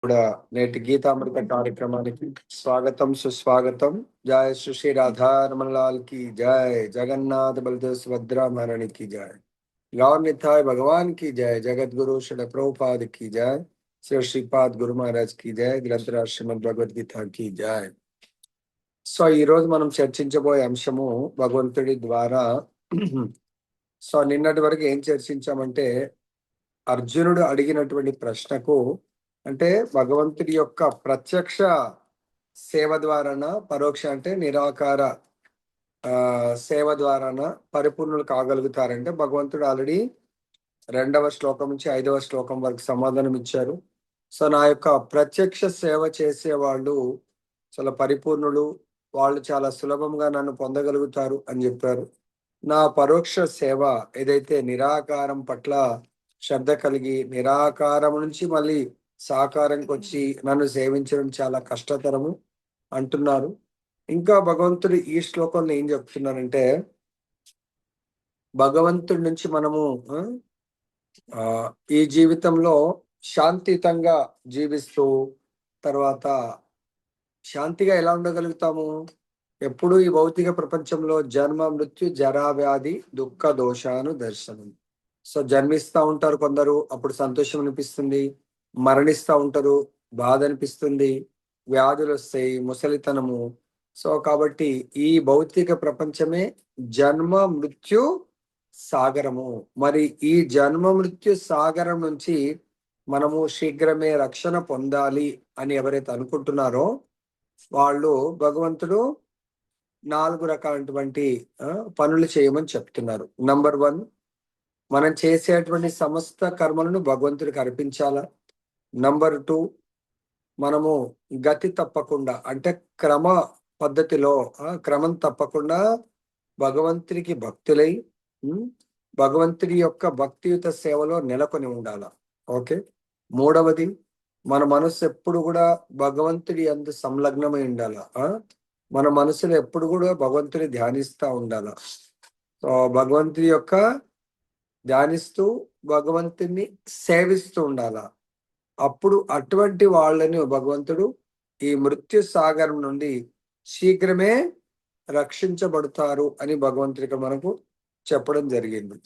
కూడా నేటి గీతామృత కార్యక్రమానికి స్వాగతం సుస్వాగతం. జయ శ్రీ రాధారమణ లాల్ కి జయ, జగన్నాథ బలదేవ్ సుభద్రా महारानी की जय, गौर निताय भगवान की जय, जगत गुरु श्री प्रभुपाद की जय, श्री श्रीपाद गुरु महाराज की जय, గ్రంథరాజ్ శ్రీమద్ భగవద్గీత की जय. సో ఈ రోజు మనం చర్చించబోయే అంశము భగవంతుడి ద్వారా. సో నిన్నటి వరకు ఏం చర్చించామంటే, అర్జునుడు అడిగినటువంటి ప్రశ్నకు, అంటే భగవంతుడి యొక్క ప్రత్యక్ష సేవ ద్వారాన, పరోక్ష అంటే నిరాకార సేవ ద్వారాన పరిపూర్ణులు కాగలుగుతారంటే, భగవంతుడు ఆల్రెడీ 2వ శ్లోకం నుంచి 5వ శ్లోకం వరకు సమాధానం ఇచ్చారు. సో నా యొక్క ప్రత్యక్ష సేవ చేసే వాళ్ళు చాలా పరిపూర్ణులు, వాళ్ళు చాలా సులభంగా నన్ను పొందగలుగుతారు అని చెప్పారు. నా పరోక్ష సేవ ఏదైతే నిరాకారం పట్ల శ్రద్ధ కలిగి, నిరాకారం నుంచి మళ్ళీ సాకారంకి వచ్చి నన్ను సేవించడం చాలా కష్టతరము అంటున్నారు. ఇంకా భగవంతుడు ఈ శ్లోకంలో ఏం చెప్తున్నారంటే, భగవంతుడి నుంచి మనము ఈ జీవితంలో శాంతియుతంగా జీవిస్తూ, తర్వాత శాంతిగా ఎలా ఉండగలుగుతాము? ఎప్పుడు ఈ భౌతిక ప్రపంచంలో జన్మ మృత్యు జరా వ్యాధి దుఃఖ దోషాను దర్శనం. సో జన్మిస్తూ ఉంటారు కొందరు, అప్పుడు సంతోషం అనిపిస్తుంది. మరణిస్తూ ఉంటారు, బాధ అనిపిస్తుంది. వ్యాధులు వస్తాయి, ముసలితనము. సో కాబట్టి ఈ భౌతిక ప్రపంచమే జన్మ మృత్యు సాగరము. మరి ఈ జన్మ మృత్యు సాగరం నుంచి మనము శీఘ్రమే రక్షణ పొందాలి అని ఎవరైతే అనుకుంటున్నారో వాళ్ళు భగవంతుడు 4 రకాలైనటువంటి పనులు చేయమని చెప్తున్నారు. నంబర్ 1, మనం చేసేటువంటి సమస్త కర్మలను భగవంతుడికి అర్పించాలా. నంబర్ 2, మనము గతి తప్పకుండా, అంటే క్రమ పద్ధతిలో క్రమం తప్పకుండా భగవంతుడికి భక్తులై భగవంతుడి యొక్క భక్తియుత సేవలో నెలకొని ఉండాల. ఓకే. 3వది, మన మనసు ఎప్పుడు కూడా భగవంతుడి అందు సంలగ్నమై ఉండాల. మన మనసులో ఎప్పుడు కూడా భగవంతుడి ధ్యానిస్తూ ఉండాల. సో భగవంతుడి యొక్క ధ్యానిస్తూ భగవంతుడిని సేవిస్తూ ఉండాల. అప్పుడు అటువంటి వాళ్ళని భగవంతుడు ఈ మృత్యు సాగరం నుండి శీఘ్రమే రక్షించబడతారు అని భగవంతుడికి మనకు చెప్పడం జరిగింది.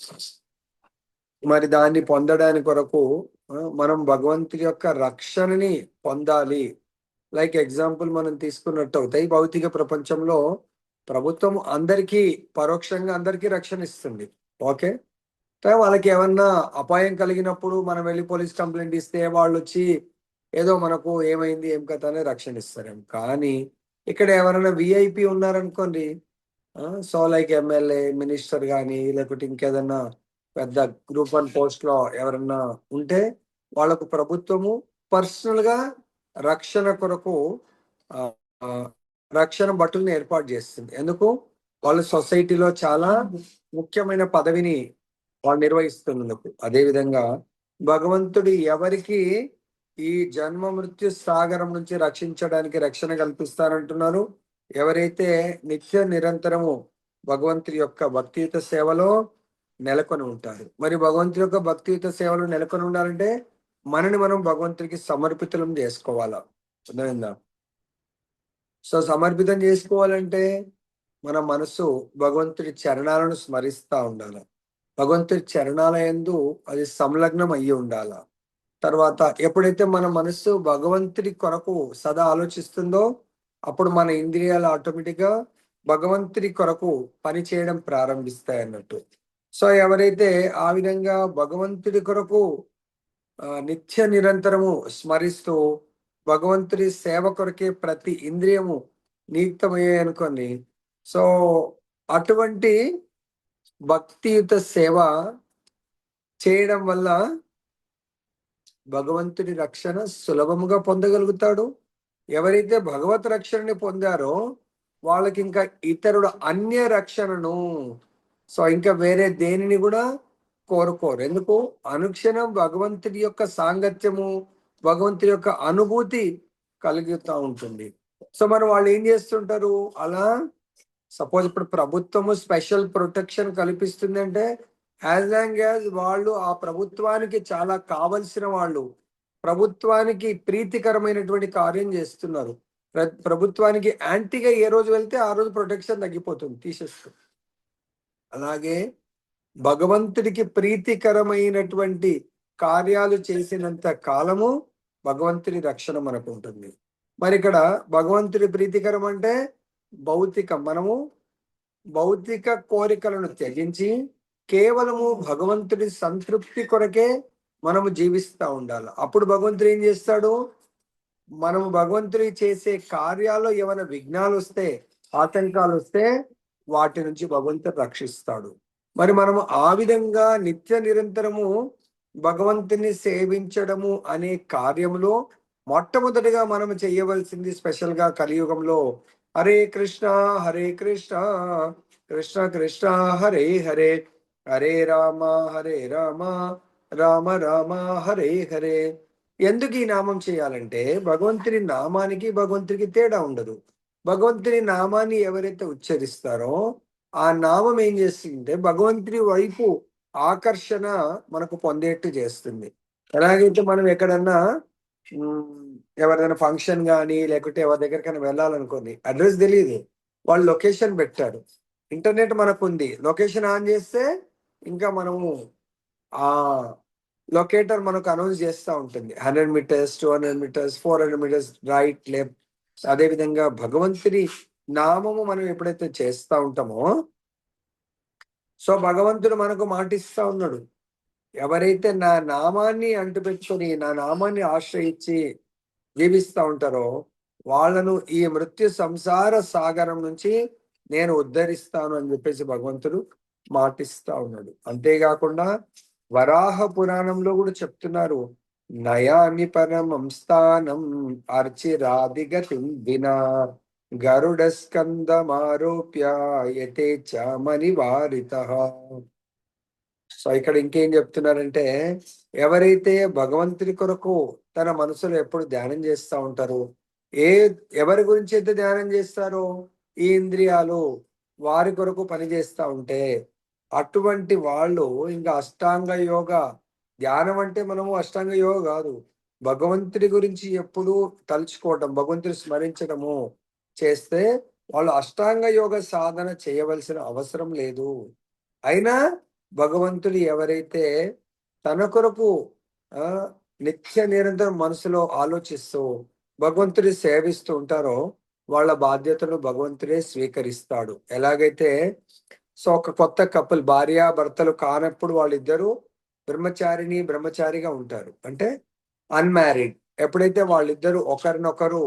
మరి దాన్ని పొందడానికి కొరకు మనం భగవంతుడి యొక్క రక్షణని పొందాలి. లైక్ ఎగ్జాంపుల్ మనం తీసుకున్నట్టు అవుతాయి, భౌతిక ప్రపంచంలో ప్రభుత్వం అందరికీ పరోక్షంగా అందరికీ రక్షణ ఇస్తుంది. ఓకే. వాళ్ళకి ఏమన్నా అపాయం కలిగినప్పుడు మనం వెళ్ళి పోలీస్ కంప్లైంట్ ఇస్తే వాళ్ళు వచ్చి ఏదో మనకు ఏమైంది ఏం కథ అని రక్షణ ఇస్తారేమో. కానీ ఇక్కడ ఎవరైనా విఐపి ఉన్నారనుకోండి, సో లైక్ ఎమ్మెల్యే, మినిస్టర్ కానీ, లేకపోతే ఇంకేదన్నా పెద్ద గ్రూప్ 1 పోస్ట్ లో ఎవరన్నా ఉంటే వాళ్ళకు ప్రభుత్వము పర్సనల్ గా రక్షణ కొరకు రక్షణ భటుల్ని ఏర్పాటు చేస్తుంది. ఎందుకు? వాళ్ళు సొసైటీలో చాలా ముఖ్యమైన పదవిని వాళ్ళు నిర్వహిస్తున్నందుకు. అదేవిధంగా భగవంతుడు ఎవరికి ఈ జన్మ మృత్యు సాగరం నుంచి రక్షించడానికి రక్షణ కల్పిస్తారంటున్నారు? ఎవరైతే నిత్య నిరంతరము భగవంతుడి యొక్క భక్తియుత సేవలో నెలకొని ఉంటారు. మరి భగవంతుడి యొక్క భక్తియుత సేవలో నెలకొని ఉండాలంటే మనని మనం భగవంతుడికి సమర్పితం చేసుకోవాలా. అర్థమైందా? సో సమర్పితం చేసుకోవాలంటే మన మనసు భగవంతుడి చరణాలను స్మరిస్తూ ఉండాలి. భగవంతుడి చరణాల యందు అది సంలగ్నం అయ్యి ఉండాల. తర్వాత ఎప్పుడైతే మన మనస్సు భగవంతుడి కొరకు సదా ఆలోచిస్తుందో అప్పుడు మన ఇంద్రియాలు ఆటోమేటిక్గా భగవంతుడి కొరకు పని చేయడం ప్రారంభిస్తాయి అన్నట్టు. సో ఎవరైతే ఆ విధంగా భగవంతుడి కొరకు నిత్య నిరంతరము స్మరిస్తూ భగవంతుడి సేవ కొరకే ప్రతి ఇంద్రియము నియుక్తమయ్యాయి అనుకోండి, సో అటువంటి భక్తియుత సేవ చేయడం వల్ల భగవంతుడి రక్షణ సులభముగా పొందగలుగుతాడు. ఎవరైతే భగవత్ రక్షణని పొందారో వాళ్ళకి ఇంకా ఇతరుడు అన్య రక్షణను, సో ఇంకా వేరే దేనిని కూడా కోరుకోరు. ఎందుకు? అనుక్షణం భగవంతుడి యొక్క సాంగత్యము, భగవంతుడి యొక్క అనుభూతి కలుగుతూ ఉంటుంది. సో మరి వాళ్ళు ఏం చేస్తుంటారు? అలా సపోజ్ ఇప్పుడు ప్రభుత్వము స్పెషల్ ప్రొటెక్షన్ కల్పిస్తుంది అంటే, యాజ్ లాంగ్ యాజ్ వాళ్ళు ఆ ప్రభుత్వానికి చాలా కావలసిన వాళ్ళు, ప్రభుత్వానికి ప్రీతికరమైనటువంటి కార్యం చేస్తున్నారు. ప్రభుత్వానికి యాంటీగా ఏ రోజు వెళ్తే ఆ రోజు ప్రొటెక్షన్ తగ్గిపోతుంది, తీసేస్తుంది. అలాగే భగవంతుడికి ప్రీతికరమైనటువంటి కార్యాలు చేసినంత కాలము భగవంతుని రక్షణ మనకు ఉంటుంది. మరి ఇక్కడ భగవంతుడి ప్రీతికరం అంటే భౌతికం. మనము భౌతిక కోరికలను త్యజించి కేవలము భగవంతుడి సంతృప్తి కొరకే మనము జీవిస్తూ ఉండాలి. అప్పుడు భగవంతుడు ఏం చేస్తాడు? మనము భగవంతుడి చేసే కార్యాల్లో ఏమైనా విఘ్నాలు వస్తే, ఆటంకాలు వస్తే వాటి నుంచి భగవంతుడు రక్షిస్తాడు. మరి మనము ఆ విధంగా నిత్య నిరంతరము భగవంతుని సేవించడము అనే కార్యములో మొట్టమొదటిగా మనం చేయవలసింది, స్పెషల్ గా కలియుగంలో, హరే కృష్ణ కృష్ణ కృష్ణ హరే హరే, హరే రామ రామ రామ హరే హరే. ఎందుకు ఈ నామం చేయాలంటే భగవంతుని నామానికి భగవంతుడికి తేడా ఉండదు. భగవంతుని నామాన్ని ఎవరైతే ఉచ్చరిస్తారో ఆ నామం ఏం చేస్తుందంటే భగవంతుని వైపు ఆకర్షణ మనకు పొందేట్టు చేస్తుంది. ఎలాగైతే మనం ఎక్కడన్నా ఎవరిదైనా ఫంక్షన్ కానీ లేకుంటే ఎవరి దగ్గరికైనా వెళ్ళాలనుకోండి, అడ్రస్ తెలియదు, వాళ్ళు లొకేషన్ పెట్టారు, ఇంటర్నెట్ మనకు ఉంది, లొకేషన్ ఆన్ చేస్తే ఇంకా మనము ఆ లొకేటర్ మనకు అనౌన్స్ చేస్తూ ఉంటుంది. 100 meters, 200 meters, 400 meters, right, left. అదేవిధంగా భగవంతుని నామము మనం ఎప్పుడైతే చేస్తూ ఉంటామో, సో భగవంతుడు మనకు మాటిస్తూ ఉన్నాడు, ఎవరైతే నా నామాన్ని అంటుపెట్టుకొని నా నామాన్ని ఆశ్రయించి జీవిస్తూ ఉంటారో వాళ్ళను ఈ మృత్యు సంసార సాగరం నుంచి నేను ఉద్ధరిస్తాను అని చెప్పేసి భగవంతుడు మాటిస్తా ఉన్నాడు. అంతేకాకుండా వరాహ పురాణంలో కూడా చెప్తున్నారు, నయామి పరమం స్థానం అర్చిరాదిగతిం వినా గరుడ స్కందమారోప్య యథేచ్ఛమని వారిత. సో ఇక్కడ ఇంకేం చెప్తున్నారంటే, ఎవరైతే భగవంతుడి కొరకు తన మనసులో ఎప్పుడు ధ్యానం చేస్తూ ఉంటారో, ఎవరి గురించి అయితే ధ్యానం చేస్తారో ఈ ఇంద్రియాలు వారి కొరకు పనిచేస్తూ ఉంటే అటువంటి వాళ్ళు ఇంకా అష్టాంగ యోగ ధ్యానం అంటే మనము అష్టాంగ యోగ కాదు, భగవంతుడి గురించి ఎప్పుడు తలుచుకోవటం, భగవంతుడి స్మరించడము చేస్తే వాళ్ళు అష్టాంగ యోగ సాధన చేయవలసిన అవసరం లేదు. అయినా భగవంతుడు ఎవరైతే తన కొరకు నిత్య నిరంతరం మనసులో ఆలోచిస్తూ భగవంతుడి సేవిస్తూ ఉంటారో వాళ్ళ బాధ్యతను భగవంతుడే స్వీకరిస్తాడు. ఎలాగైతే సో ఒక కొత్త కపుల్ భార్యాభర్తలు కానప్పుడు వాళ్ళిద్దరూ బ్రహ్మచారిగా ఉంటారు, అంటే అన్మ్యారీడ్. ఎప్పుడైతే వాళ్ళిద్దరూ ఒకరినొకరు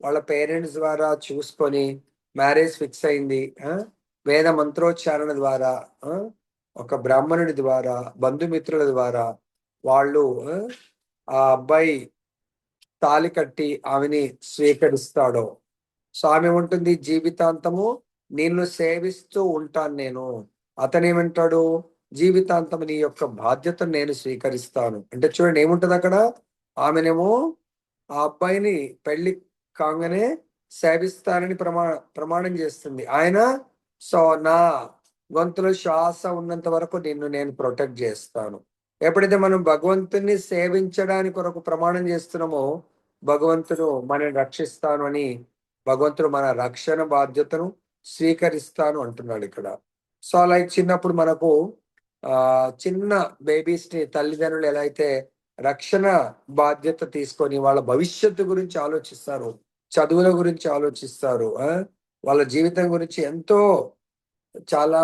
వాళ్ళ పేరెంట్స్ ద్వారా చూసుకొని మ్యారేజ్ ఫిక్స్ అయింది, వేద మంత్రోచ్చారణ ద్వారా, ఒక బ్రాహ్మణుడి ద్వారా, బంధుమిత్రుల ద్వారా వాళ్ళు ఆ అబ్బాయి తాళి కట్టి ఆమెని స్వీకరిస్తాడో, స్వామి ఉంటుంది జీవితాంతము నిన్ను సేవిస్తూ ఉంటాను నేను. అతనేమంటాడు, జీవితాంతం నీ యొక్క బాధ్యతను నేను స్వీకరిస్తాను అంటే. చూడండి ఏముంటది అక్కడ, ఆమెనేమో ఆ అబ్బాయిని పెళ్లి కాగానే సేవిస్తానని ప్రమాణం చేస్తుంది. ఆయన సో నా గొంతులో శ్వాస ఉన్నంత వరకు నిన్ను నేను ప్రొటెక్ట్ చేస్తాను. ఎప్పుడైతే మనం భగవంతుని సేవించడానికి కొరకు ప్రమాణం చేస్తున్నామో భగవంతుడు మనని రక్షిస్తాను అని, భగవంతుడు మన రక్షణ బాధ్యతను స్వీకరిస్తాను అంటున్నాడు ఇక్కడ. సో లైక్ చిన్నప్పుడు మనకు చిన్న బేబీస్ ని తల్లిదండ్రులు ఎలా అయితే రక్షణ బాధ్యత తీసుకొని వాళ్ళ భవిష్యత్తు గురించి ఆలోచిస్తారు, చదువుల గురించి ఆలోచిస్తారు, వాళ్ళ జీవితం గురించి ఎంతో చాలా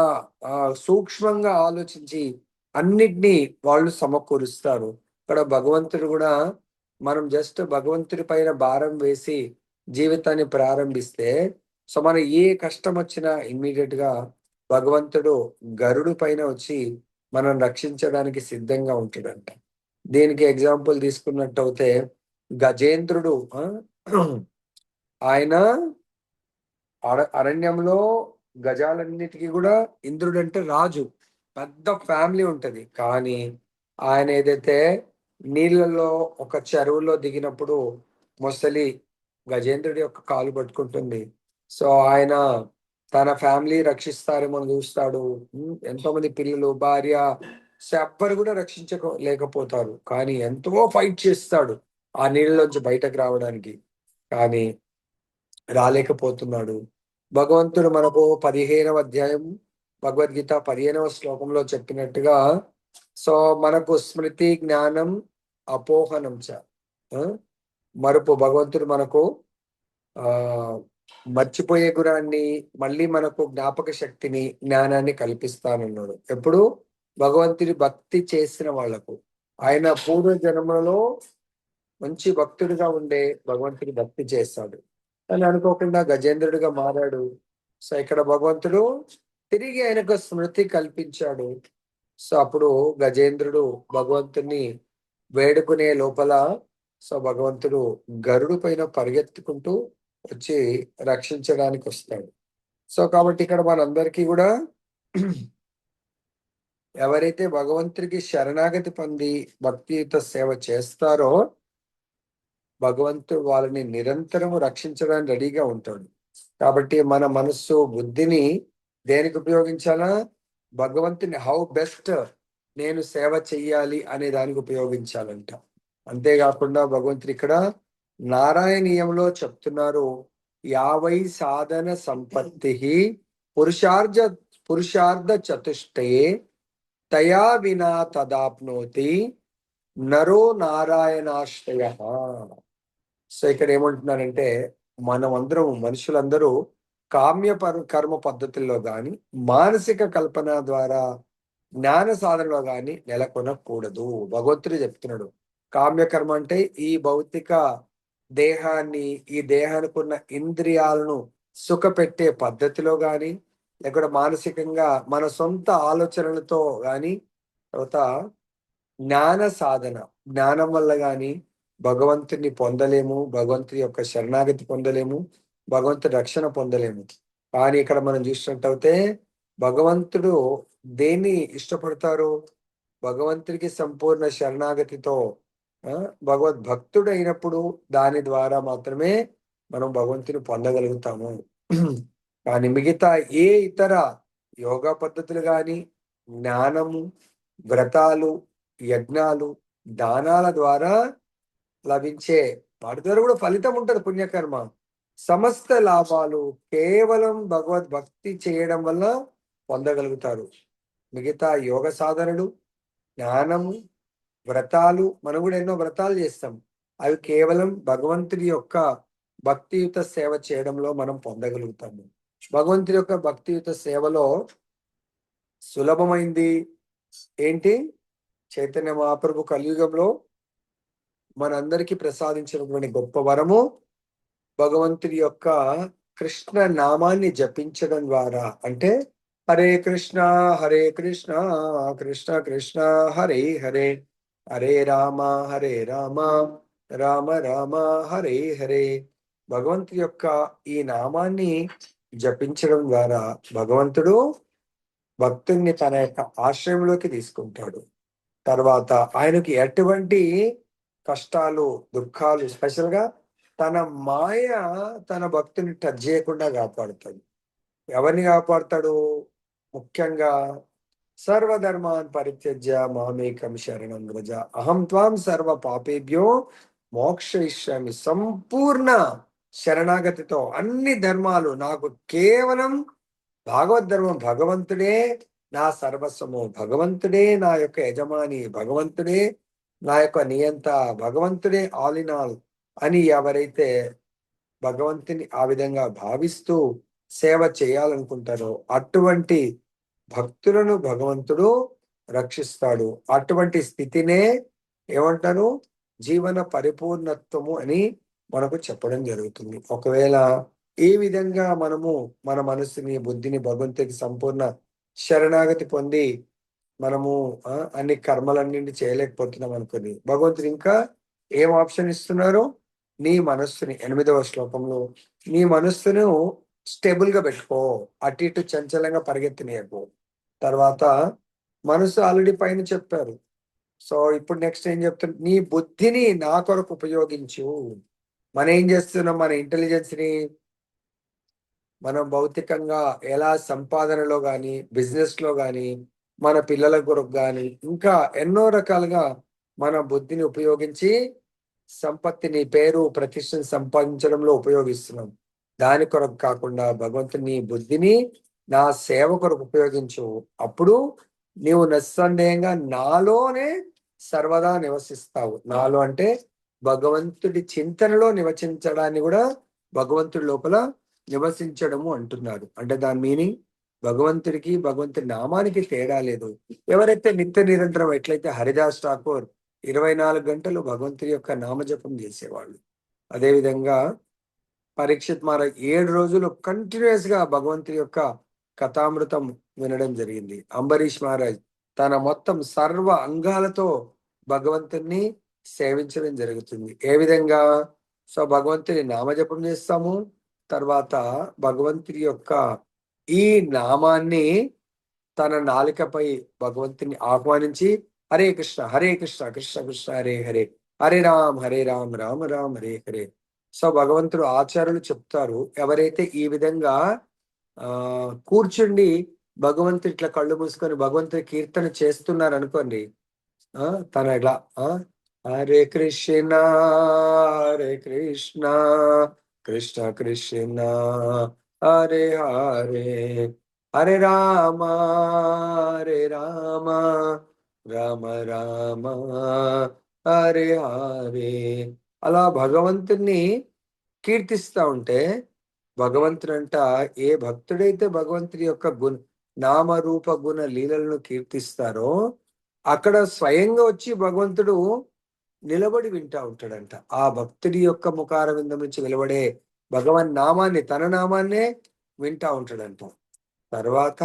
సూక్ష్మంగా ఆలోచించి అన్నిటినీ వాళ్ళు సమకూరుస్తారు. ఇక్కడ భగవంతుడు కూడా మనం జస్ట్ భగవంతుడి పైన భారం వేసి జీవితాన్ని ప్రారంభిస్తే, సో మన ఏ కష్టం వచ్చినా ఇమ్మీడియట్ గా భగవంతుడు గరుడు పైన వచ్చి మనం రక్షించడానికి సిద్ధంగా ఉంటాడంట. దీనికి ఎగ్జాంపుల్ తీసుకున్నట్టు అయితే గజేంద్రుడు, ఆయన అరణ్యంలో గజాలన్నిటికీ కూడా ఇంద్రుడు అంటే రాజు, పెద్ద ఫ్యామిలీ ఉంటది. కానీ ఆయన ఏదైతే నీళ్ళలో ఒక చెరువులో దిగినప్పుడు మొసలి గజేంద్రుడి యొక్క కాలు పట్టుకుంటుంది. సో ఆయన తన ఫ్యామిలీ రక్షిస్తారేమో చూస్తాడు, ఎంతో మంది పిల్లలు, భార్య, ఎవ్వరు కూడా రక్షించలేకపోతారు. కానీ ఎంతో ఫైట్ చేస్తాడు, ఆ నీళ్ళలోంచి బయటకు రావడానికి, కానీ రాలేకపోతున్నాడు. భగవంతుడు మనకు 15వ అధ్యాయం భగవద్గీత 15వ శ్లోకంలో చెప్పినట్టుగా, సో మనకు స్మృతి జ్ఞానం అపోహనం చ, మరుపు, భగవంతుడు మనకు ఆ మర్చిపోయే గుణాన్ని, మళ్ళీ మనకు జ్ఞాపక శక్తిని, జ్ఞానాన్ని కల్పిస్తానన్నాడు. ఎప్పుడు? భగవంతుడి భక్తి చేసిన వాళ్లకు. ఆయన పూర్వ జన్మలో మంచి భక్తుడిగా ఉండే భగవంతుడి భక్తి చేస్తాడు, అని అనుకోకుండా గజేంద్రుడిగా మారాడు. సో ఇక్కడ భగవంతుడు తిరిగి ఆయనకు స్మృతి కల్పించాడు. సో అప్పుడు గజేంద్రుడు భగవంతుని వేడుకునే లోపల, సో భగవంతుడు గరుడు పైన పరిగెత్తుకుంటూ వచ్చి రక్షించడానికి వస్తాడు. సో కాబట్టి ఇక్కడ మనందరికీ కూడా ఎవరైతే భగవంతుడికి శరణాగతి పొంది భక్తియుత సేవ చేస్తారో, భగవంతుడు వాళ్ళని నిరంతరము రక్షించడానికి రెడీగా ఉంటాడు. కాబట్టి మన మనస్సు, బుద్ధిని దేనికి ఉపయోగించాలా? భగవంతుని హౌ బెస్ట్ నేను సేవ చెయ్యాలి అనే దానికి ఉపయోగించాలంట. అంతేకాకుండా భగవంతుడు ఇక్కడ నారాయణీయంలో చెప్తున్నారు, 50 సాధన సంపత్తి పురుషార్థ చతుష్టే తయా వినా తదాప్నోతి నరో నారాయణాశ్రయ. సో ఇక్కడ ఏమంటున్నారంటే, మనమందరం, మనుషులందరూ కామ్య కర్మ పద్ధతుల్లో గాని, మానసిక కల్పన ద్వారా జ్ఞాన సాధనలో గాని నెలకొనకూడదు. భగవంతుడు చెప్తున్నాడు, కామ్యకర్మ అంటే ఈ భౌతిక దేహాన్ని, ఈ దేహానికి ఉన్న ఇంద్రియాలను సుఖపెట్టే పద్ధతిలో గాని, లేకపోతే మానసికంగా మన సొంత ఆలోచనలతో గాని, తర్వాత జ్ఞాన సాధన, జ్ఞానం వల్ల గాని భగవంతుని పొందలేము, భగవంతుని యొక్క శరణాగతి పొందలేము, భగవంతుడి రక్షణ పొందలేము. కానీ ఇక్కడ మనం చూసినట్టయితే భగవంతుడు దేన్ని ఇష్టపడతారు? భగవంతుడికి సంపూర్ణ శరణాగతితో భగవద్భక్తుడు అయినప్పుడు దాని ద్వారా మాత్రమే మనం భగవంతుని పొందగలుగుతాము. కానీ మిగతా ఏ ఇతర యోగా పద్ధతులు కానీ, జ్ఞానము, వ్రతాలు, యజ్ఞాలు, దానాల ద్వారా లభించే వాటి ద్వారా కూడా ఫలితం ఉంటుంది, పుణ్యకర్మ. సమస్త లాభాలు కేవలం భగవద్భక్తి చేయడం వల్ల పొందగలుగుతారు. మిగతా యోగ సాధనలు, జ్ఞానము, వ్రతాలు, మనం కూడా ఎన్నో వ్రతాలు చేస్తాం, అవి కేవలం భగవంతుడి యొక్క భక్తియుత సేవ చేయడంలో మనం పొందగలుగుతాము. భగవంతుడి యొక్క భక్తియుత సేవలో సులభమైంది ఏంటి? చైతన్య మహాప్రభు కలియుగంలో మనందరికీ ప్రసాదించినటువంటి గొప్ప వరము భగవంతుడి యొక్క కృష్ణ నామాన్ని జపించడం ద్వారా. అంటే హరే కృష్ణ కృష్ణ కృష్ణ హరే హరే, హరే రామ రామ రామ హరే హరే. భగవంతుడి యొక్క ఈ నామాన్ని జపించడం ద్వారా భగవంతుడు భక్తుల్ని తన యొక్క ఆశ్రయంలోకి తీసుకుంటాడు. తర్వాత ఆయనకి ఎటువంటి కష్టాలు, దుఃఖాలు, స్పెషల్ గా తన మాయ తన భక్తుని టచ్ చేయకుండా కాపాడుతాడు. ఎవరిని కాపాడుతాడు? ముఖ్యంగా సర్వధర్మాన్ పరిత్యజ్య మామేకం శరణం వ్రజ అహం త్వాం సర్వ పాపేభ్యో మోక్షయిష్యామి. సంపూర్ణ శరణాగతితో అన్ని ధర్మాలు, నాకు కేవలం భాగవత్ ధర్మం, భగవంతుడే నా సర్వస్వము, భగవంతుడే నా యొక్క యజమాని, భగవంతుడే నా యొక్క నియంత, భగవంతుడే ఆల్ ఇన్ ఆల్ అని ఎవరైతే భగవంతుని ఆ విధంగా భావిస్తూ సేవ చేయాలనుకుంటారో అటువంటి భక్తులను భగవంతుడు రక్షిస్తాడు. అటువంటి స్థితినే ఏమంటారు? జీవన పరిపూర్ణత్వము అని మనకు చెప్పడం జరుగుతుంది. ఒకవేళ ఈ విధంగా మనము మన మనసుని, బుద్ధిని భగవంతుడికి సంపూర్ణ శరణాగతి పొంది మనము అన్ని కర్మలన్నింటి చేయలేకపోతున్నాం అనుకుని, భగవంతుడు ఇంకా ఏం ఆప్షన్ ఇస్తున్నారు? నీ మనస్సుని 8వ శ్లోకంలో నీ మనస్సును స్టేబుల్ గా పెట్టుకో, అటు ఇటు చంచలంగా పరిగెత్తినేయకు. తర్వాత మనసు ఆల్రెడీ పైన చెప్పారు. సో ఇప్పుడు నెక్స్ట్ ఏం చెప్తున్నారు? నీ బుద్ధిని నా కొరకు ఉపయోగించు. మనం ఏం చేస్తున్నాం? మన ఇంటెలిజెన్స్ ని మనం భౌతికంగా ఎలా సంపాదనలో కానీ, బిజినెస్ లో కానీ, మన పిల్లల కొరకు కానీ, ఇంకా ఎన్నో రకాలుగా మన బుద్ధిని ఉపయోగించి సంపత్తిని, పేరు, ప్రతిష్టను సంపాదించడంలో ఉపయోగిస్తున్నాం. దాని కొరకు కాకుండా భగవంతుని బుద్ధిని నా సేవ కొరకు ఉపయోగించు. అప్పుడు నీవు నిస్సందేహంగా నాలోనే సర్వదా నివసిస్తావు. నాలో అంటే భగవంతుడి చింతనలో నివసించడాన్ని కూడా భగవంతుడి లోపల నివసించడము అంటున్నారు. అంటే దాని మీనింగ్ భగవంతుడికి, భగవంతుడి నామానికి తేడా లేదు. ఎవరైతే నిత్య నిరంతరం ఎట్లయితే హరిదాస్ ఠాకూర్ 24 గంటలు భగవంతుడి యొక్క నామజపం చేసేవాళ్ళు, అదేవిధంగా పరీక్షిత్ మహారాజ్ 7 రోజులు కంటిన్యూస్ గా భగవంతుడి యొక్క కథామృతం వినడం జరిగింది. అంబరీష్ మహారాజ్ తన మొత్తం సర్వ అంగాలతో భగవంతుని సేవించడం జరుగుతుంది. ఏ విధంగా? సో భగవంతుని నామజపం చేస్తాము, తర్వాత భగవంతుడి యొక్క ఈ నామాన్ని తన నాలికపై భగవంతుని ఆహ్వానించి హరే కృష్ణ హరే కృష్ణ కృష్ణ కృష్ణ హరే హరే, హరే రామ్ రామ రామ హరే హరే. సో భగవంతుడు ఆచార్యులు చెప్తారు, ఎవరైతే ఈ విధంగా కూర్చుండి భగవంతుడు ఇట్లా కళ్ళు మూసుకొని భగవంతుడి కీర్తన చేస్తున్నారు అనుకోండి, తన ఇలా హరే కృష్ణ హరే కృష్ణ కృష్ణ కృష్ణ హరే హరే, హరే రామ రామ రామ హరే హరే. అలా భగవంతుణ్ణి కీర్తిస్తా ఉంటే భగవంతుడంట ఏ భక్తుడైతే భగవంతుడి యొక్క నామరూప గుణ లీలలను కీర్తిస్తారో అక్కడ స్వయంగా వచ్చి భగవంతుడు నిలబడి వింటా ఉంటాడంట. ఆ భక్తుడి యొక్క ముఖార విందం నుంచి వెలువడే భగవన్ నామాన్ని, తన నామాన్నే వింటా ఉంటాడంట. తర్వాత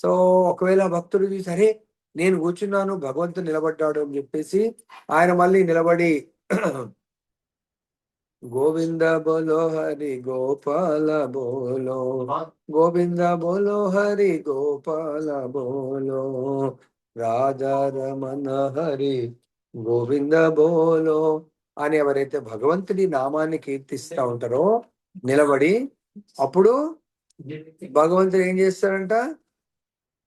సో ఒకవేళ భక్తుడు చూసి సరే నేను కూర్చున్నాను భగవంతుడు నిలబడ్డాడు అని చెప్పేసి ఆయన మళ్ళీ నిలబడి గోవింద బోలో హరి గోపాల బోలో, గోవింద బోలో హరి గోపాల బోలో, రాధా రమణ హరి గోవింద బోలో అని ఎవరైతే భగవంతుడి నామాన్ని కీర్తిస్తా ఉంటారో నిలబడి, అప్పుడు భగవంతుడు ఏం చేస్తారంట,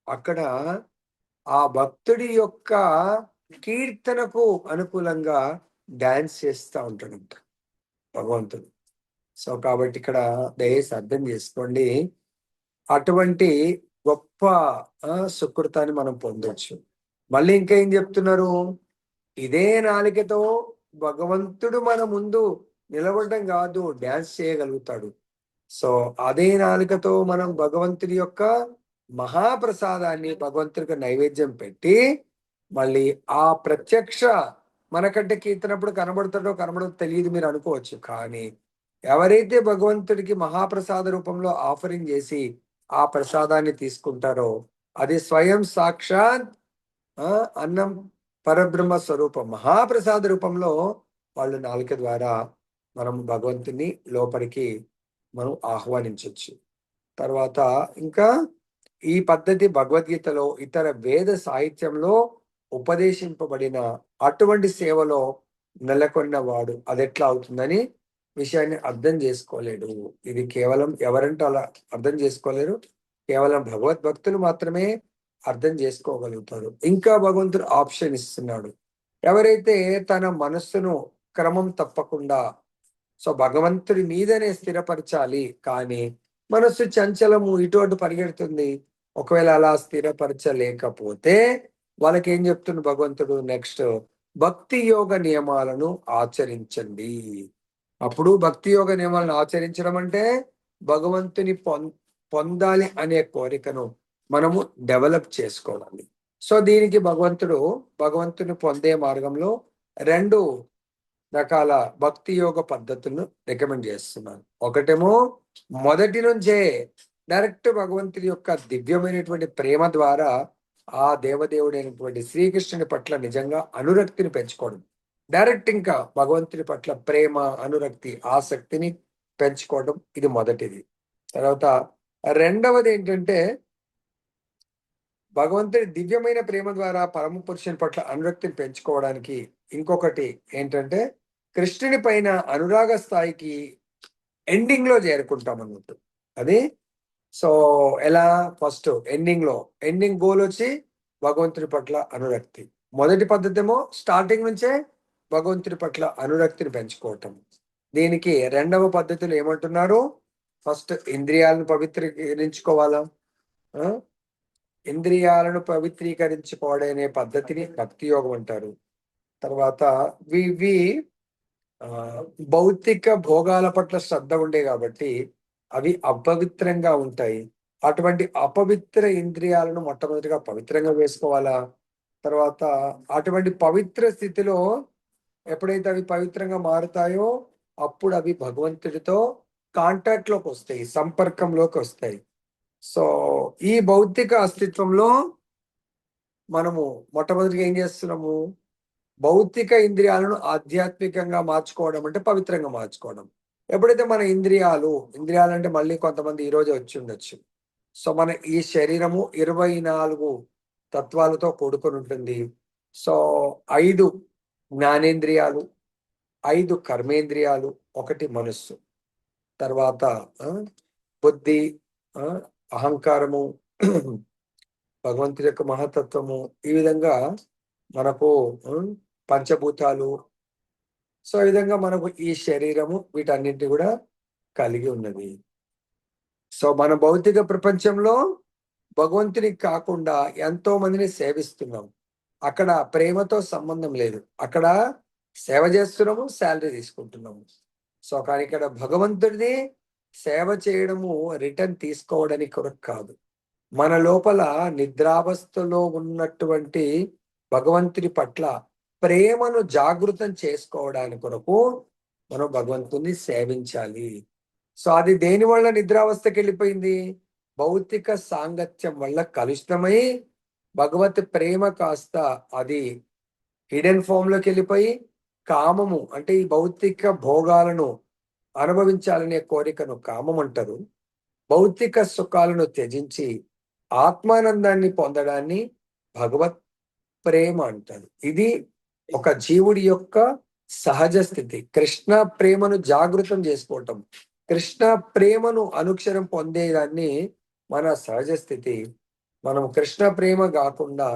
అక్కడ ఆ భక్తుడి యొక్క కీర్తనకు అనుకూలంగా డాన్స్ చేస్తూ ఉంటాడంట భగవంతుడు. సో కాబట్టి ఇక్కడ దయచేసి అర్థం చేసుకోండి, అటువంటి గొప్ప సుకృతాన్ని మనం పొందొచ్చు. మళ్ళీ ఇంకా ఏం చెప్తున్నారు, ఇదే నాలికతో భగవంతుడు మన ముందు నిలబడడం కాదు, డాన్స్ చేయగలుగుతాడు. సో అదే నాలుకతో మనం భగవంతుడి యొక్క మహాప్రసాదాన్ని భగవంతుడికి నైవేద్యం పెట్టి మళ్ళీ ఆ ప్రత్యక్ష మనకంటే కీర్తనప్పుడు కనబడతాడో కనబడో తెలియదు మీరు అనుకోవచ్చు, కానీ ఎవరైతే భగవంతుడికి మహాప్రసాద రూపంలో ఆఫరింగ్ చేసి ఆ ప్రసాదాన్ని తీసుకుంటారో అది స్వయం సాక్షాత్ అన్నం పరబ్రహ్మ స్వరూపం మహాప్రసాద రూపంలో వాళ్ళు నాలుక ద్వారా మనం భగవంతుని లోపలికి మనం ఆహ్వానించవచ్చు. తర్వాత ఇంకా ఈ పద్ధతి భగవద్గీతలో ఇతర వేద సాహిత్యంలో ఉపదేశింపబడిన అటువంటి సేవలో నెలకొన్నవాడు అది ఎట్లా అవుతుందని విషయాన్ని అర్థం చేసుకోలేడు. ఇది కేవలం ఎవరంటే అలా అర్థం చేసుకోలేరు, కేవలం భగవద్భక్తులు మాత్రమే అర్థం చేసుకోగలుగుతారు. ఇంకా భగవంతుడు ఆప్షన్ ఇస్తున్నాడు, ఎవరైతే తన మనస్సును క్రమం తప్పకుండా సో భగవంతుడి మీదనే స్థిరపరచాలి, కానీ మనస్సు చంచలము ఇటు అటు పరిగెడుతుంది, ఒకవేళ అలా స్థిరపరచలేకపోతే వాళ్ళకి ఏం చెప్తుంది భగవంతుడు నెక్స్ట్, భక్తి యోగ నియమాలను ఆచరించండి. అప్పుడు భక్తి యోగ నియమాలను ఆచరించడం అంటే భగవంతుని పొందాలి అనే కోరికను మనము డెవలప్ చేసుకోవాలి. సో దీనికి భగవంతుని పొందే మార్గంలో 2 రకాల భక్తి యోగ పద్ధతులను రికమెండ్ చేస్తున్నాను. ఒకటేమో మొదటి నుంచే డైరెక్ట్ భగవంతుడి యొక్క దివ్యమైనటువంటి ప్రేమ ద్వారా ఆ దేవదేవుడైనటువంటి శ్రీకృష్ణుని పట్ల నిజంగా అనురక్తిని పెంచుకోవడం, డైరెక్ట్ ఇంకా భగవంతుని పట్ల ప్రేమ, అనురక్తి, ఆసక్తిని పెంచుకోవడం, ఇది మొదటిది. తర్వాత రెండవది ఏంటంటే భగవంతుడి దివ్యమైన ప్రేమ ద్వారా పరమ పురుషుని పట్ల అనురక్తిని పెంచుకోవడానికి ఇంకొకటి ఏంటంటే కృష్ణుని పైన అనురాగ స్థాయికి ఎండింగ్ లో చేరుకుంటాం అన్నట్టు. అది సో ఎలా, ఫస్ట్ ఎండింగ్ గోల్ వచ్చి భగవంతుడి పట్ల అనురక్తి. మొదటి పద్ధతి ఏమో స్టార్టింగ్ నుంచే భగవంతుడి పట్ల అనురక్తిని పెంచుకోవటం. దీనికి రెండవ పద్ధతిలో ఏమంటున్నారు? ఫస్ట్ ఇంద్రియాలను పవిత్రీకరించుకోవాలా. ఇంద్రియాలను పవిత్రీకరించుకోవడం అనే పద్ధతిని భక్తి యోగం అంటారు. తర్వాత ఇవి భౌతిక భోగాల పట్ల శ్రద్ధ ఉండే కాబట్టి అవి అపవిత్రంగా ఉంటాయి. అటువంటి అపవిత్ర ఇంద్రియాలను మొట్టమొదటిగా పవిత్రంగా వేసుకోవాలా. తర్వాత అటువంటి పవిత్ర స్థితిలో ఎప్పుడైతే అవి పవిత్రంగా మారుతాయో అప్పుడు అవి భగవంతుడితో కాంటాక్ట్ లోకి వస్తాయి, సంపర్కంలోకి వస్తాయి. సో ఈ భౌతిక అస్తిత్వంలో మనము మొట్టమొదటిగా ఏం చేస్తున్నాము? భౌతిక ఇంద్రియాలను ఆధ్యాత్మికంగా మార్చుకోవడం అంటే పవిత్రంగా మార్చుకోవడం. ఎప్పుడైతే మన ఇంద్రియాలు అంటే మళ్ళీ కొంతమంది ఈ రోజు వచ్చి ఉండొచ్చు. సో మన ఈ శరీరము 24 తత్వాలతో కూడుకొని ఉంటుంది. సో 5 జ్ఞానేంద్రియాలు, 5 కర్మేంద్రియాలు, 1 మనస్సు, తర్వాత బుద్ధి, అహంకారము, భగవంతుడి యొక్క మహతత్వము, ఈ విధంగా మనకు పంచభూతాలు. సో ఈ విధంగా మనకు ఈ శరీరము వీటన్నింటి కూడా కలిగి ఉన్నది. సో మన భౌతిక ప్రపంచంలో భగవంతుని కాకుండా ఎంతో మందిని సేవిస్తున్నాం. అక్కడ ప్రేమతో సంబంధం లేదు, అక్కడ సేవ చేస్తున్నాము, శాలరీ తీసుకుంటున్నాము. సో కానీ ఇక్కడ భగవంతుడిని సేవ చేయడము రిటర్న్ తీసుకోవడానికి కొరకు కాదు. మన లోపల నిద్రావస్థలో ఉన్నటువంటి భగవంతుడి పట్ల ప్రేమను జాగృతం చేసుకోవడానికి కొరకు మనం భగవంతుని సేవించాలి. సో అది దేని వల్ల నిద్రావస్థకి వెళ్ళిపోయింది? భౌతిక సాంగత్యం వల్ల కలుషితమై భగవత్ ప్రేమ కాస్త అది హిడెన్ ఫామ్ లోకి వెళ్ళిపోయి కామము అంటే ఈ భౌతిక భోగాలను అనుభవించాలనే కోరికను కామం అంటారు. భౌతిక సుఖాలను త్యజించి ఆత్మానందాన్ని పొందడాన్ని భగవత్ ప్రేమ అంటారు. ఇది ఒక జీవుడి యొక్క సహజ స్థితి. కృష్ణ ప్రేమను జాగృతం చేసుకోవటం, కృష్ణ ప్రేమను అనుక్షరం పొందేదాన్ని మన సహజ స్థితి. మనం కృష్ణ ప్రేమ కాకుండా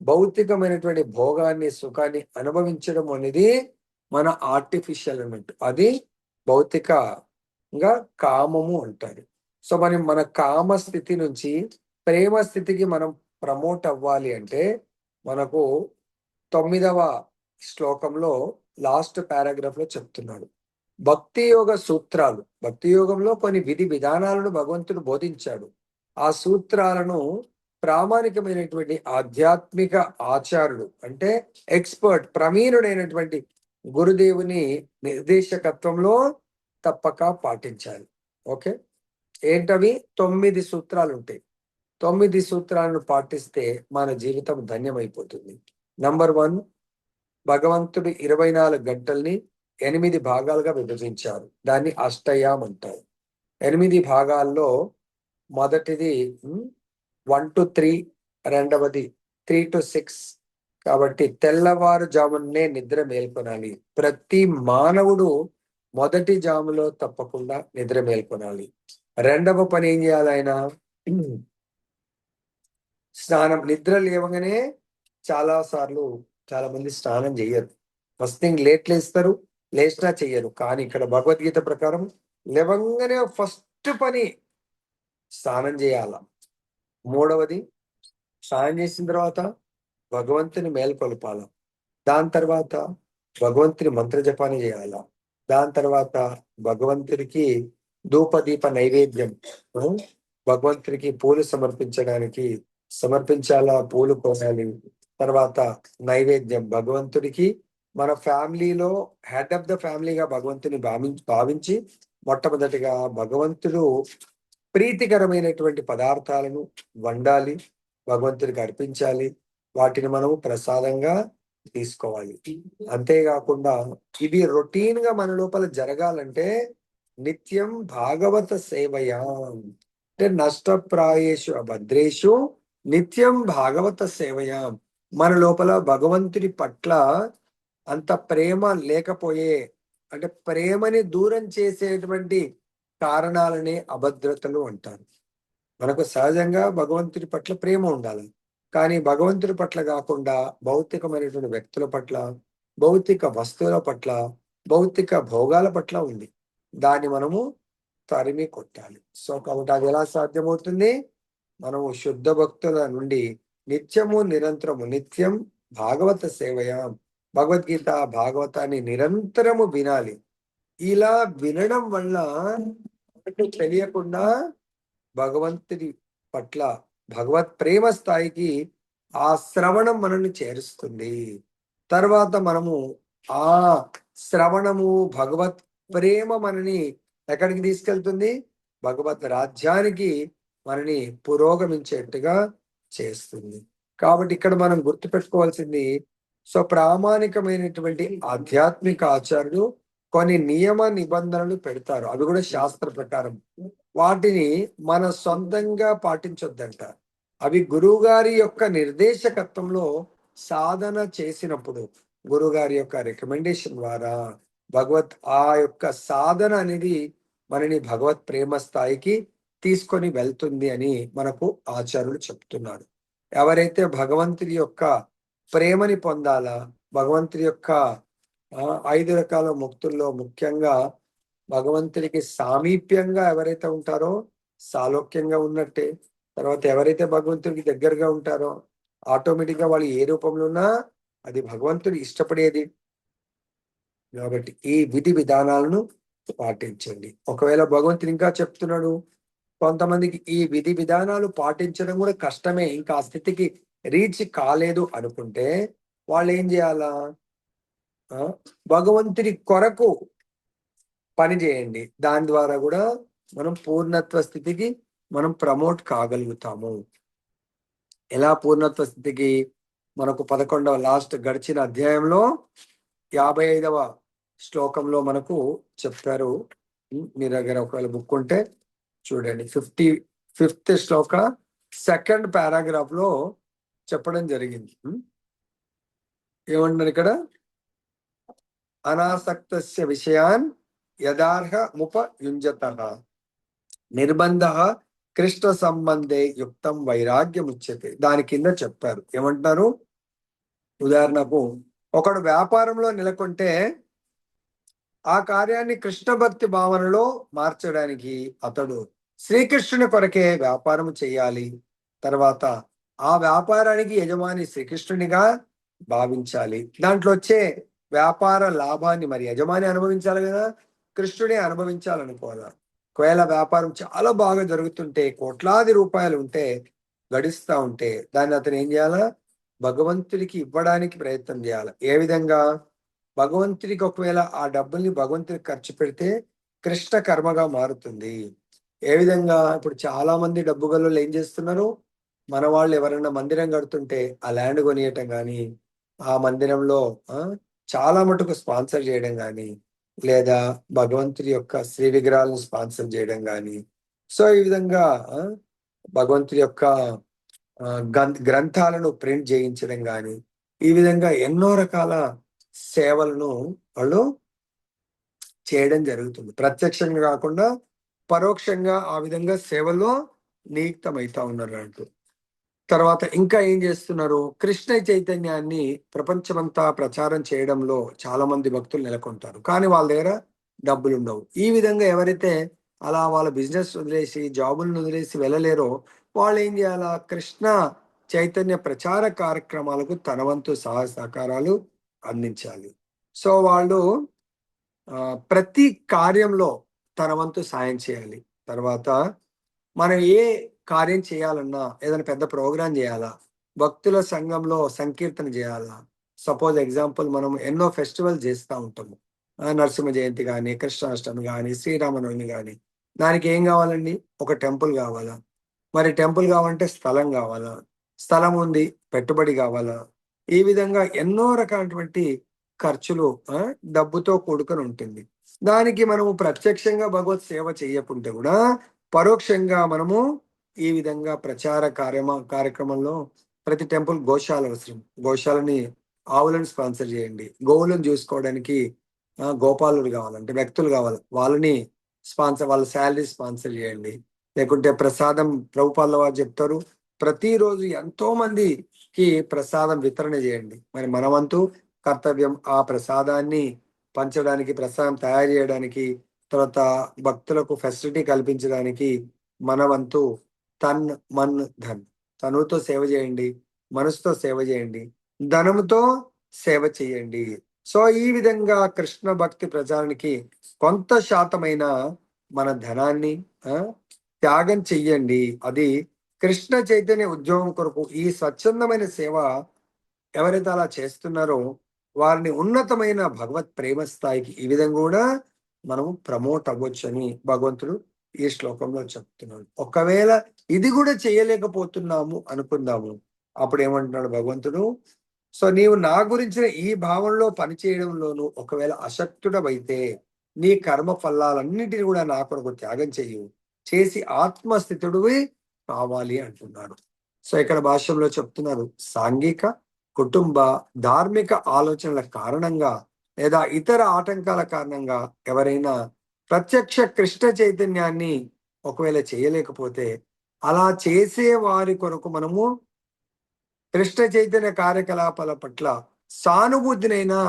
భౌతికమైనటువంటి భోగాన్ని, సుఖాన్ని అనుభవించడం అనేది మన ఆర్టిఫిషియల్ అన్నట్టు. అది భౌతికంగా కామము అంటారు. సో మన కామ స్థితి నుంచి ప్రేమ స్థితికి మనం ప్రమోట్ అవ్వాలి అంటే మనకు 9వ శ్లోకంలో లాస్ట్ పారాగ్రాఫ్ లో చెప్తున్నాడు భక్తి యోగ సూత్రాలు. భక్తి యోగంలో కొన్ని విధి విధానాలను భగవంతుడు బోధించాడు. ఆ సూత్రాలను ప్రామాణికమైనటువంటి ఆధ్యాత్మిక ఆచారుడు అంటే ఎక్స్పర్ట్, ప్రవీణుడైనటువంటి గురుదేవుని నిర్దేశకత్వంలో తప్పక పాటించాలి. ఓకే, ఏంటవి? 9 సూత్రాలు ఉంటాయి. 9 సూత్రాలను పాటిస్తే మన జీవితం ధన్యమైపోతుంది. నంబర్ 1, భగవంతుడు 24 గంటల్ని 8 భాగాలుగా విభజించారు. దాన్ని అష్టయాం అంటారు. 8 భాగాల్లో మొదటిది 1 to 3, రెండవది 3 to 6. కాబట్టి తెల్లవారుజామునే నిద్ర మేల్కొనాలి. ప్రతి మానవుడు మొదటి జాములో తప్పకుండా నిద్ర మేల్కొనాలి. రెండవ పని ఏం చేయాలి? ఆయన స్నానం. నిద్ర లేవగానే చాలా మంది స్నానం చెయ్యరు. ఫస్ట్ థింగ్ లేస్తారు, లేచినా చెయ్యరు. కానీ ఇక్కడ భగవద్గీత ప్రకారం లేవంగానే ఫస్ట్ పని స్నానం చేయాల. మూడవది స్నానం చేసిన తర్వాత భగవంతుని మేల్కొల్పాల. దాని తర్వాత భగవంతుని మంత్ర జపాన్ని చేయాల. దాని తర్వాత భగవంతుడికి ధూపదీప నైవేద్యం, భగవంతుడికి పూలు సమర్పించాలా, పూలు కోసాలి. తర్వాత నైవేద్యం భగవంతుడికి, మన ఫ్యామిలీలో హెడ్ ఆఫ్ ద ఫ్యామిలీగా భగవంతుని భావించి మొట్టమొదటిగా భగవంతుడు ప్రీతికరమైనటువంటి పదార్థాలను వండాలి, భగవంతుడికి అర్పించాలి. వాటిని మనము ప్రసాదంగా తీసుకోవాలి. అంతేకాకుండా ఇది రొటీన్ గా మన లోపల జరగాలంటే నిత్యం భాగవత సేవయా అంటే నష్టప్రాయేషు అభద్రేషు నిత్యం భాగవత సేవయా. మన లోపల భగవంతుడి పట్ల అంత ప్రేమ లేకపోయే, అంటే ప్రేమని దూరం చేసేటువంటి కారణాలనే అభద్రతలు అంటారు. మనకు సహజంగా భగవంతుడి పట్ల ప్రేమ ఉండాలి, కానీ భగవంతుడి పట్ల కాకుండా భౌతికమైనటువంటి వ్యక్తుల పట్ల, భౌతిక వస్తువుల పట్ల, భౌతిక భోగాల పట్ల ఉంది. దాన్ని మనము తరిమి కొట్టాలి. సో కాబట్టి అది ఎలా సాధ్యమవుతుంది? మనము శుద్ధ భక్తుల నుండి నిత్యము నిరంతరము నిత్యం భాగవత సేవయ, భగవద్గీత భాగవతాన్ని నిరంతరము వినాలి. ఇలా వినడం వల్ల మనకు తెలియకుండా భగవంతుడి పట్ల భగవత్ ప్రేమ స్థాయికి ఆ శ్రవణం మనల్ని చేరుస్తుంది. తర్వాత మనము ఆ శ్రవణము భగవత్ ప్రేమ మనని ఎక్కడికి తీసుకెళ్తుంది? భగవత్ రాజ్యానికి మనని పురోగమించేట్టుగా చేస్తుంది. కాబట్టి ఇక్కడ మనం గుర్తుపెట్టుకోవాల్సింది, సో ప్రామాణికమైనటువంటి ఆధ్యాత్మిక ఆచార్యులు కొన్ని నియమ నిబంధనలు పెడతారు. అవి కూడా శాస్త్ర ప్రకారం. వాటిని మన సొంతంగా పాటించొద్దంట. అవి గురువుగారి యొక్క నిర్దేశకత్వంలో సాధన చేసినప్పుడు, గురువుగారి యొక్క రికమెండేషన్ ద్వారా ఆ యొక్క సాధన అనేది మనని భగవత్ ప్రేమ స్థాయికి తీసుకొని వెళ్తుంది అని మనకు ఆచార్యులు చెప్తున్నారు. ఎవరైతే భగవంతుడి యొక్క ప్రేమని పొందాలా, భగవంతుడి యొక్క 5 రకాల ముక్తుల్లో ముఖ్యంగా భగవంతుడికి సామీప్యంగా ఎవరైతే ఉంటారో సాలోక్యంగా ఉన్నట్టే. తర్వాత ఎవరైతే భగవంతుడికి దగ్గరగా ఉంటారో ఆటోమేటిక్ గా వాళ్ళు ఏ రూపంలో ఉన్నా అది భగవంతుడు ఇష్టపడేది. కాబట్టి ఈ విధి విధానాలను పాటించండి. ఒకవేళ భగవంతుడు ఇంకా చెప్తున్నాడు, కొంతమందికి ఈ విధి విధానాలు పాటించడం కూడా కష్టమే, ఇంకా ఆ స్థితికి రీచ్ కాలేదు అనుకుంటే వాళ్ళు ఏం చేయాలా? భగవంతుడి కొరకు పని చేయండి. దాని ద్వారా కూడా మనం పూర్ణత్వ స్థితికి మనం ప్రమోట్ కాగలుగుతాము. ఎలా పూర్ణత్వ స్థితికి? మనకు 11వ లాస్ట్ గడిచిన అధ్యాయంలో 55వ శ్లోకంలో మనకు చెప్పారు. మీ దగ్గర ఒకవేళ బుక్ ఉంటే చూడండి. 55th శ్లోక 2nd పారాగ్రాఫ్ లో చెప్పడం జరిగింది. ఏమంటున్నారు ఇక్కడ? అనాసక్తస్య విషయాన్ యదార్హ ముపయుంజతః నిర్బంధ కృష్ణ సంబంధే యుక్తం వైరాగ్యం ఉచ్యతే. దాని కింద చెప్పారు. ఏమంటున్నారు? ఉదాహరణకు ఒకడు వ్యాపారంలో నెలకొంటే ఆ కార్యాన్ని కృష్ణ భక్తి భావనలో మార్చడానికి అతడు శ్రీకృష్ణుని కొరకే వ్యాపారం చేయాలి. తర్వాత ఆ వ్యాపారానికి యజమాని శ్రీకృష్ణునిగా భావించాలి. దాంట్లో వచ్చే వ్యాపార లాభాన్ని మరి యజమాని అనుభవించాలి కదా, కృష్ణుడే అనుభవించాలనుకోవాలా. ఒకవేళ వ్యాపారం చాలా బాగా జరుగుతుంటే, కోట్లాది రూపాయలు ఉంటే, గడిస్తా ఉంటే, దాన్ని అతను ఏం చేయాలా? భగవంతుడికి ఇవ్వడానికి ప్రయత్నం చేయాలి. ఏ విధంగా? భగవంతుడికి ఒకవేళ ఆ డబ్బుల్ని భగవంతుడికి ఖర్చు పెడితే కృష్ణ కర్మగా మారుతుంది. ఏ విధంగా? ఇప్పుడు చాలా మంది డబ్బు గల్లోళ్ళు ఏం చేస్తున్నారు, మన వాళ్ళు ఎవరైనా మందిరం కడుతుంటే ఆ ల్యాండ్ కొనియటం కానీ, ఆ మందిరంలో చాలా మటుకు స్పాన్సర్ చేయడం కానీ, లేదా భగవంతుడి యొక్క శ్రీ విగ్రహాలను స్పాన్సర్ చేయడం కానీ, సో ఈ విధంగా భగవంతుడి యొక్క గ్రంథాలను ప్రింట్ చేయించడం కానీ, ఈ విధంగా ఎన్నో రకాల సేవలను వాళ్ళు చేయడం జరుగుతుంది. ప్రత్యక్షంగా కాకుండా పరోక్షంగా ఆ విధంగా సేవలో నియుక్తమవుతా ఉన్నారు అంటూ. తర్వాత ఇంకా ఏం చేస్తున్నారు? కృష్ణ చైతన్యాన్ని ప్రపంచమంతా ప్రచారం చేయడంలో చాలా మంది భక్తులు నెలకొంటారు, కానీ వాళ్ళ దగ్గర డబ్బులు ఉండవు. ఈ విధంగా ఎవరైతే అలా వాళ్ళ బిజినెస్ వదిలేసి, జాబులను వదిలేసి వెళ్ళలేరో వాళ్ళు ఏం చేయాలా? కృష్ణ చైతన్య ప్రచార కార్యక్రమాలకు తన వంతు సహాయ సహకారాలు అందించాలి. సో వాళ్ళు ప్రతి కార్యంలో తన వంతు సాయం చేయాలి. తర్వాత మనం ఏ కార్యం చేయాలన్నా, ఏదైనా పెద్ద ప్రోగ్రాం చేయాలా, భక్తుల సంఘంలో సంకీర్తన చేయాలా, సపోజ్ ఎగ్జాంపుల్ మనం ఎన్నో ఫెస్టివల్ చేస్తూ ఉంటాము, నరసింహ జయంతి కానీ, కృష్ణాష్టమి కానీ, శ్రీరామనవమి కానీ. దానికి ఏం కావాలండి? ఒక టెంపుల్ కావాలా? మరి టెంపుల్ కావాలంటే స్థలం కావాలా? స్థలం ఉంది, పెట్టుబడి కావాలా? ఈ విధంగా ఎన్నో రకాలటువంటి ఖర్చులు డబ్బుతో కూడుకొని ఉంటుంది. దానికి మనము ప్రత్యక్షంగా భగవత్ సేవ చేయకుంటే కూడా పరోక్షంగా మనము ఈ విధంగా ప్రచార కార్యక్రమంలో ప్రతి టెంపుల్ గోశాల అవసరం. గోశాలని, ఆవులను స్పాన్సర్ చేయండి. గోవులను చూసుకోవడానికి గోపాలులు కావాలంటే వ్యక్తులు కావాలి, వాళ్ళని వాళ్ళ శాలరీ స్పాన్సర్ చేయండి. లేకుంటే ప్రసాదం, ప్రభుపాల వారు చెప్తారు, ప్రతిరోజు ఎంతో మందికి ప్రసాదం వితరణ చేయండి. మరి మనవంతు కర్తవ్యం. ఆ ప్రసాదాన్ని పంచడానికి, ప్రసాదం తయారు చేయడానికి, తర్వాత భక్తులకు ఫెసిలిటీ కల్పించడానికి మన వంతు తన్, మన్, ధన్. తనుతో సేవ చేయండి, మనసుతో సేవ చేయండి, ధనముతో సేవ చేయండి. సో ఈ విధంగా కృష్ణ భక్తి ప్రచారానికి కొంత శాతమైన మన ధనాన్ని త్యాగం చెయ్యండి. అది కృష్ణ చైతన్య ఉద్యోగం కొరకు ఈ స్వచ్ఛందమైన సేవ ఎవరైతే అలా చేస్తున్నారో వారిని ఉన్నతమైన భగవత్ ప్రేమ స్థాయికి ఈ విధంగా కూడా మనము ప్రమోట్ అవ్వచ్చు అని భగవంతుడు ఈ శ్లోకంలో చెప్తున్నాడు. ఒకవేళ ఇది కూడా చేయలేకపోతున్నాము అనుకుందాము, అప్పుడు ఏమంటున్నాడు భగవంతుడు, సో నీవు నా గురించిన ఈ భావంలో పనిచేయడంలోనూ ఒకవేళ అశక్తుడవైతే నీ కర్మ ఫలాలన్నిటిని కూడా నా కొరకు త్యాగం చేసి ఆత్మస్థితుడివి కావాలి అంటున్నాడు. సో ఇక్కడ భాష్యంలో చెప్తున్నారు, సాంఘిక, కుటుంబ, ధార్మిక ఆలోచనల కారణంగా లేదా ఇతర ఆటంకాల కారణంగా ఎవరైనా ప్రత్యక్ష కృష్ణ చైతన్యాన్ని ఒకవేళ చేయలేకపోతే అలా చేసే వారి కొరకు మనము కృష్ణ చైతన్య కార్యకలాపాల పట్ల సానుభూతినైనా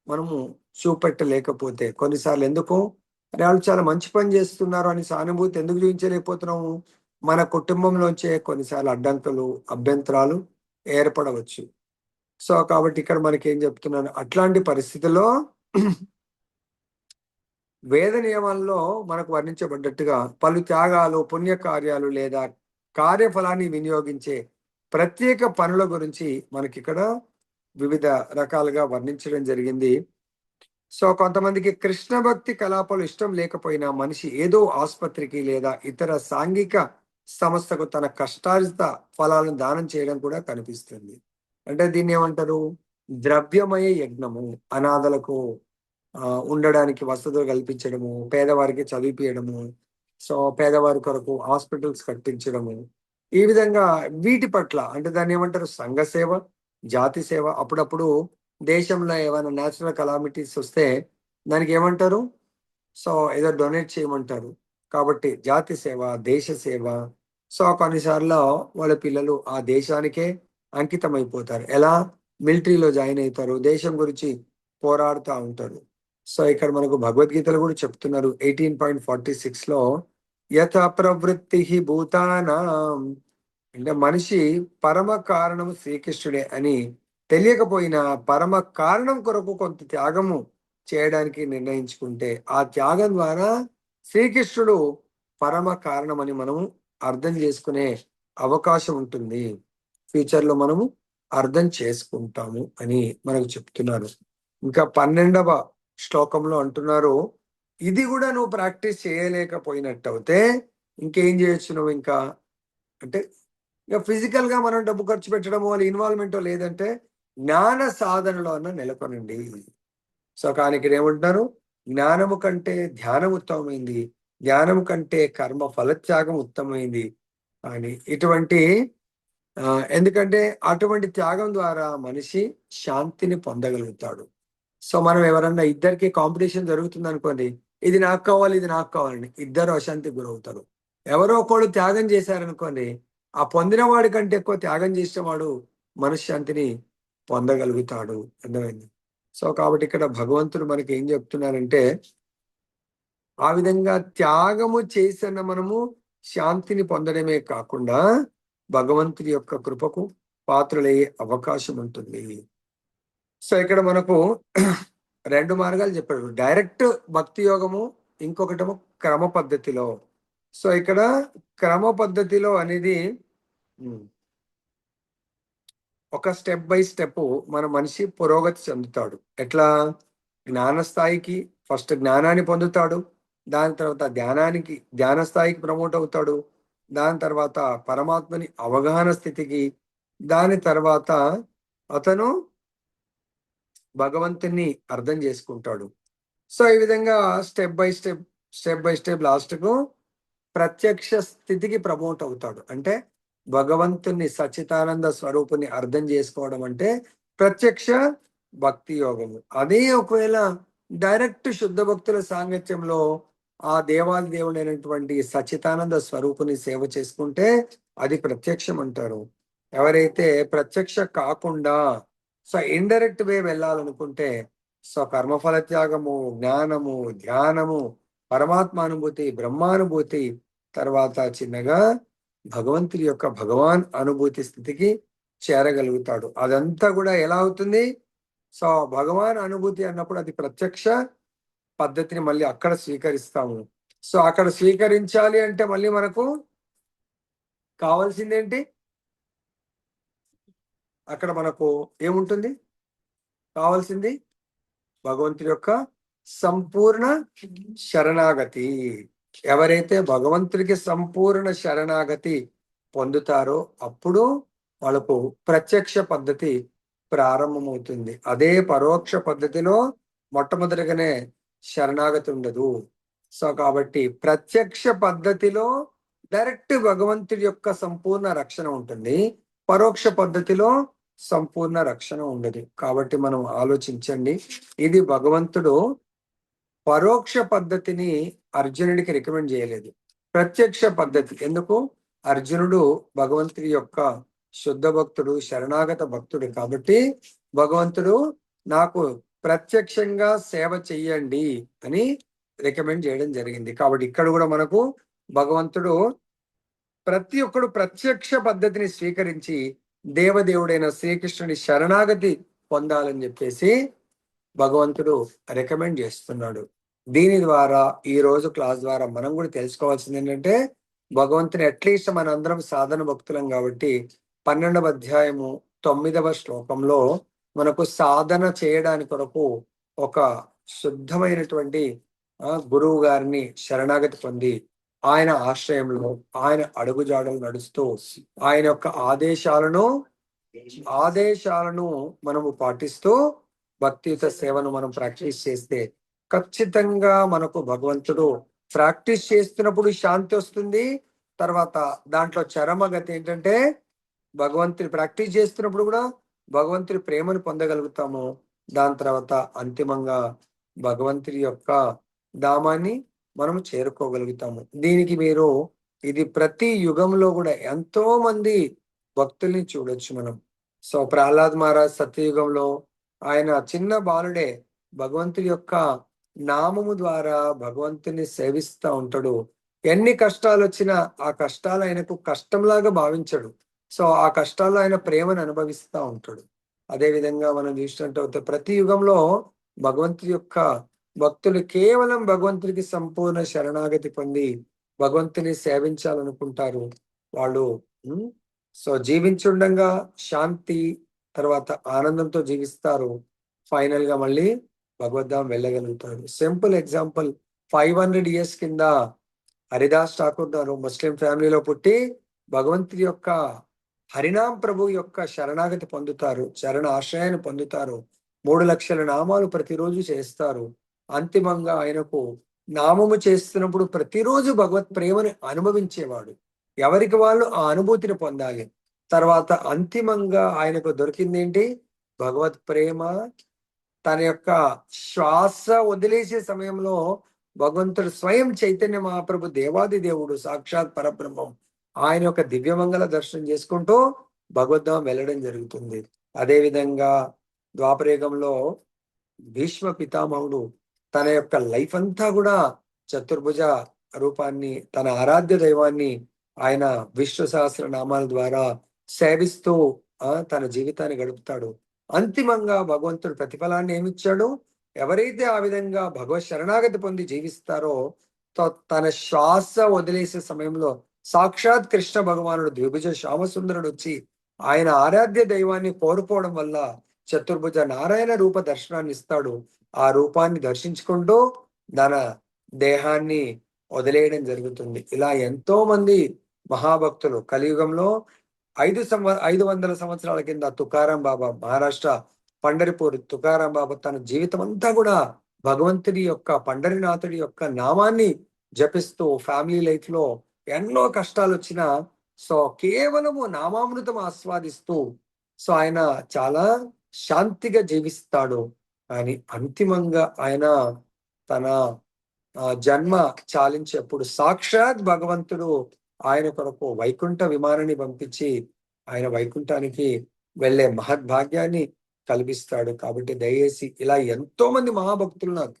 మనము చూపెట్టలేకపోతే, కొన్నిసార్లు ఎందుకు వాళ్ళు చాలా మంచి పని చేస్తున్నారు అని సానుభూతి ఎందుకు చూపించలేకపోతున్నాము, మన కుటుంబంలోంచే కొన్నిసార్లు అడ్డంకులు, అభ్యంతరాలు ఏర్పడవచ్చు. సో కాబట్టి ఇక్కడ మనకి ఏం చెప్తున్నాను, అట్లాంటి పరిస్థితుల్లో వేద నియమాల్లో మనకు వర్ణించబడ్డట్టుగా పలు త్యాగాలు, పుణ్యకార్యాలు లేదా కార్యఫలాన్ని వినియోగించే ప్రత్యేక పనుల గురించి మనకి ఇక్కడ వివిధ రకాలుగా వర్ణించడం జరిగింది. సో కొంతమందికి కృష్ణ భక్తి కలాపాలు ఇష్టం లేకపోయినా మనిషి ఏదో ఆసుపత్రికి లేదా ఇతర సాంఘిక సంస్థకు తన కష్టార్జిత ఫలాలను దానం చేయడం కూడా కనిపిస్తుంది. అంటే దీన్ని ఏమంటారు, ద్రవ్యమయ యజ్ఞము. అనాథలకు ఉండడానికి వసతులు కల్పించడము, పేదవారికి చదివిపియడము, సో పేదవారి కొరకు హాస్పిటల్స్ కట్టించడము, ఈ విధంగా వీటి పట్ల అంటే దాన్ని ఏమంటారు, సంఘ సేవ, జాతి సేవ. అప్పుడప్పుడు దేశంలో ఏమైనా నేచురల్ కలామిటీస్ వస్తే దానికి ఏమంటారు, సో ఏదో డొనేట్ చేయమంటారు. కాబట్టి జాతి సేవ, దేశ సేవ. సో కొన్నిసార్లు వాళ్ళ పిల్లలు ఆ దేశానికే అంకితం అయిపోతారు. ఎలా, మిలిటరీలో జాయిన్ అవుతారు, దేశం గురించి పోరాడుతూ ఉంటారు. సో ఇక్కడ మనకు భగవద్గీతలు కూడా చెప్తున్నారు 18.46లో, యథ ప్రవృత్తి భూతానాం, అంటే మనిషి పరమ కారణము శ్రీకృష్ణుడే అని తెలియకపోయినా పరమ కారణం కొరకు కొంత త్యాగము చేయడానికి నిర్ణయించుకుంటే ఆ త్యాగం ద్వారా శ్రీకృష్ణుడు పరమ కారణం అని మనము అర్థం చేసుకునే అవకాశం ఉంటుంది. ఫ్యూచర్లో మనము అర్థం చేసుకుంటాము అని మనకు చెప్తున్నారు. ఇంకా 12వ శ్లోకంలో అంటున్నారు, ఇది కూడా నువ్వు ప్రాక్టీస్ చేయలేకపోయినట్టు అయితే ఇంకేం చేయొచ్చు నువ్వు, ఇంకా అంటే ఇక ఫిజికల్ గా మనం డబ్బు ఖర్చు పెట్టడము వాళ్ళ ఇన్వాల్వ్మెంట్ లేదంటే జ్ఞాన సాధనలో అన్న నెలకొనండి. సో కానీ ఇక్కడ ఏమంటున్నారు, జ్ఞానము కంటే ధ్యానం ఉత్తమమైంది, జ్ఞానము కంటే కర్మ ఫలత్యాగం ఉత్తమమైంది అని. ఇటువంటి ఎందుకంటే అటువంటి త్యాగం ద్వారా మనిషి శాంతిని పొందగలుగుతాడు. సో మనం ఎవరన్నా ఇద్దరికి కాంపిటీషన్ జరుగుతుంది అనుకోండి, ఇది నాకు కావాలి, ఇది నాకు కావాలని ఇద్దరు అశాంతికి గురవుతారు. ఎవరో ఒకళ్ళు త్యాగం చేశారనుకోండి, ఆ పొందిన వాడి కంటే ఎక్కువ త్యాగం చేసిన వాడు మనశ్శాంతిని పొందగలుగుతాడు. అర్థమైంది. సో కాబట్టి ఇక్కడ భగవంతుడు మనకి ఏం చెప్తున్నారంటే, ఆ విధంగా త్యాగము చేసిన మనము శాంతిని పొందడమే కాకుండా భగవంతుడి యొక్క కృపకు పాత్రలయ్యే అవకాశం ఉంటుంది. సో ఇక్కడ మనకు 2 మార్గాలు చెప్పాడు, డైరెక్ట్ భక్తి యోగము, ఇంకొకటేమో క్రమ పద్ధతిలో. సో ఇక్కడ క్రమ పద్ధతిలో అనేది ఒక స్టెప్ బై స్టెప్ మన మనిషి పురోగతి చెందుతాడు. ఎట్లా, జ్ఞాన స్థాయికి ఫస్ట్ జ్ఞానాన్ని పొందుతాడు, దాని తర్వాత ధ్యాన స్థాయికి ప్రమోట్ అవుతాడు, దాని తర్వాత పరమాత్మని అవగాహన స్థితికి, దాని తర్వాత అతను భగవంతుని అర్థం చేసుకుంటాడు. సో ఈ విధంగా స్టెప్ బై స్టెప్ లాస్ట్కు ప్రత్యక్ష స్థితికి ప్రమోట్ అవుతాడు. అంటే భగవంతుని సచ్చితానంద స్వరూపుని అర్థం చేసుకోవడం అంటే ప్రత్యక్ష భక్తి యోగము. అదే ఒకవేళ డైరెక్ట్ శుద్ధ భక్తుల సాంగత్యంలో ఆ దేవాది దేవుడైనటువంటి సచ్చితానంద స్వరూపుని సేవ చేసుకుంటే అది ప్రత్యక్షం అంటారు. ఎవరైతే ప్రత్యక్ష కాకుండా సో ఇండైరెక్ట్ వే వెళ్ళాలనుకుంటే సో కర్మఫల త్యాగము, జ్ఞానము, ధ్యానము, పరమాత్మానుభూతి, బ్రహ్మానుభూతి, తర్వాత చిన్నగా భగవంతుడి యొక్క భగవాన్ అనుభూతి స్థితికి చేరగలుగుతాడు. అదంతా కూడా ఎలా అవుతుంది? సో భగవాన్ అనుభూతి అన్నప్పుడు అది ప్రత్యక్ష పద్ధతిని మళ్ళీ అక్కడ స్వీకరిస్తాము. సో అక్కడ స్వీకరించాలి అంటే మళ్ళీ మనకు కావాల్సిందేంటి? అక్కడ మనకు ఏముంటుంది కావాల్సింది? భగవంతుడి యొక్క సంపూర్ణ శరణాగతి. ఎవరైతే భగవంతుడికి సంపూర్ణ శరణాగతి పొందుతారో అప్పుడు వాళ్ళకు ప్రత్యక్ష పద్ధతి ప్రారంభమవుతుంది. అదే పరోక్ష పద్ధతిలో మొట్టమొదటిగానే శరణాగతి ఉండదు. సో కాబట్టి ప్రత్యక్ష పద్ధతిలో డైరెక్ట్ భగవంతుడి యొక్క సంపూర్ణ రక్షణ ఉంటుంది. పరోక్ష పద్ధతిలో సంపూర్ణ రక్షణ ఉండదు. కాబట్టి మనం ఆలోచించండి. ఇది భగవంతుడు పరోక్ష పద్ధతిని అర్జునుడికి రికమెండ్ చేయలేదు, ప్రత్యక్ష పద్ధతి. ఎందుకు? అర్జునుడు భగవంతుడి యొక్క శుద్ధ భక్తుడు, శరణాగత భక్తుడు కాబట్టి భగవంతుడు నాకు ప్రత్యక్షంగా సేవ చెయ్యండి అని రికమెండ్ చేయడం జరిగింది. కాబట్టి ఇక్కడ కూడా మనకు భగవంతుడు ప్రతి ఒక్కడు ప్రత్యక్ష పద్ధతిని స్వీకరించి దేవదేవుడైన శ్రీకృష్ణుని శరణాగతి పొందాలని చెప్పేసి భగవంతుడు రికమెండ్ చేస్తున్నాడు. దీని ద్వారా ఈ రోజు క్లాస్ ద్వారా మనం కూడా తెలుసుకోవాల్సింది ఏంటంటే భగవంతుని అట్లీస్ట్ మన అందరం సాధన భక్తులం కాబట్టి 12వ అధ్యాయము 9వ శ్లోకంలో మనకు సాధన చేయడానికి కొరకు ఒక శుద్ధమైనటువంటి గురువు గారిని శరణాగతి పొంది ఆయన ఆశ్రయంలో ఆయన అడుగుజాడలు నడుస్తూ ఆయన యొక్క ఆదేశాలను మనము పాటిస్తూ భక్తియుత సేవను మనం ప్రాక్టీస్ చేస్తే ఖచ్చితంగా మనకు భగవంతుడు ప్రాక్టీస్ చేస్తున్నప్పుడు శాంతి వస్తుంది. తర్వాత దాంట్లో చరమగతి ఏంటంటే భగవంతుని ప్రాక్టీస్ చేస్తున్నప్పుడు కూడా భగవంతుని ప్రేమను పొందగలుగుతాము. దాని తర్వాత అంతిమంగా భగవంతుడి యొక్క ధామాన్ని మనం చేరుకోగలుగుతాము. దీనికి మీరు ఇది ప్రతి యుగంలో కూడా ఎంతో మంది భక్తుల్ని చూడొచ్చు మనం. సో ప్రహ్లాద్ మహారాజ్ సత్యయుగంలో ఆయన చిన్న బాలుడే భగవంతుడి యొక్క నామము ద్వారా భగవంతుని సేవిస్తూ ఉంటాడు. ఎన్ని కష్టాలు వచ్చినా ఆ కష్టాలు ఆయనకు కష్టంలాగా భావించడు. సో ఆ కష్టాల్లో ఆయన ప్రేమను అనుభవిస్తూ ఉంటాడు. అదే విధంగా మనం చూసినట్టు ప్రతి యుగంలో భగవంతుడి యొక్క భక్తులు కేవలం భగవంతుడికి సంపూర్ణ శరణాగతి పొంది భగవంతుని సేవించాలనుకుంటారు. వాళ్ళు సో జీవించుండగా శాంతి తర్వాత ఆనందంతో జీవిస్తారు. ఫైనల్ గా మళ్ళీ భగవద్ధాం వెళ్ళగలుగుతారు. సింపుల్ ఎగ్జాంపుల్, 500 years కింద హరిదాస్ ఠాకూర్ గారు ముస్లిం ఫ్యామిలీలో పుట్టి భగవంతుడి యొక్క హరినామ్ ప్రభు యొక్క శరణాగతి పొందుతారు, శరణ ఆశ్రయాన్ని పొందుతారు. 3 లక్షల నామాలు ప్రతిరోజు చేస్తారు. అంతిమంగా ఆయనకు నామము చేస్తున్నప్పుడు ప్రతిరోజు భగవత్ ప్రేమని అనుభవించేవాడు. ఎవరికి వాళ్ళు ఆ అనుభూతిని పొందాలి. తర్వాత అంతిమంగా ఆయనకు దొరికింది ఏంటి? భగవత్ ప్రేమ. తన యొక్క శ్వాస వదిలేసే సమయంలో భగవంతుడు స్వయం చైతన్య మహాప్రభు దేవాది దేవుడు సాక్షాత్ పరబ్రహ్మం ఆయన యొక్క దివ్యమంగళ దర్శనం చేసుకుంటూ భగవద్ధాం వెళ్ళడం జరుగుతుంది. అదే విధంగా ద్వాపరయుగంలో భీష్మ పితామహుడు తన యొక్క లైఫ్ అంతా కూడా చతుర్భుజ రూపాన్ని, తన ఆరాధ్య దైవాన్ని ఆయన విష్ణు సహస్ర నామాల ద్వారా సేవిస్తూ తన జీవితాన్ని గడుపుతాడు. అంతిమంగా భగవంతుడు ప్రతిఫలాన్ని ఏమిచ్చాడు? ఎవరైతే ఆ విధంగా భగవత్ శరణాగతి పొంది జీవిస్తారో తన శ్వాస వదిలేసే సమయంలో సాక్షాత్ కృష్ణ భగవానుడు ద్విభుజ శ్యామసుందరుడు వచ్చి ఆయన ఆరాధ్య దైవాన్ని కోరుకోవడం వల్ల చతుర్భుజ నారాయణ రూప దర్శనాన్ని ఇస్తాడు. ఆ రూపాన్ని దర్శించుకుంటూ తన దేహాన్ని వదిలేయడం జరుగుతుంది. ఇలా ఎంతో మంది మహాభక్తులు కలియుగంలో 500 సంవత్సరాల కింద తుకారాం బాబా, మహారాష్ట్ర పండరిపూర్ తుకారాం బాబా తన జీవితం అంతా కూడా భగవంతుడి యొక్క పండరినాథుడి యొక్క నామాన్ని జపిస్తూ ఫ్యామిలీ లైఫ్ లో ఎన్నో కష్టాలు వచ్చినా సో కేవలము నామామృతం ఆస్వాదిస్తూ సో ఆయన చాలా శాంతిగా జీవిస్తాడు. కానీ అంతిమంగా ఆయన తన జన్మ చాలించేప్పుడు సాక్షాత్ భగవంతుడు ఆయన కొరకు వైకుంఠ విమానాన్ని పంపించి ఆయన వైకుంఠానికి వెళ్ళే మహద్భాగ్యాన్ని కల్పిస్తాడు. కాబట్టి దయచేసి ఇలా ఎంతో మంది మహాభక్తులు ఉన్నారు.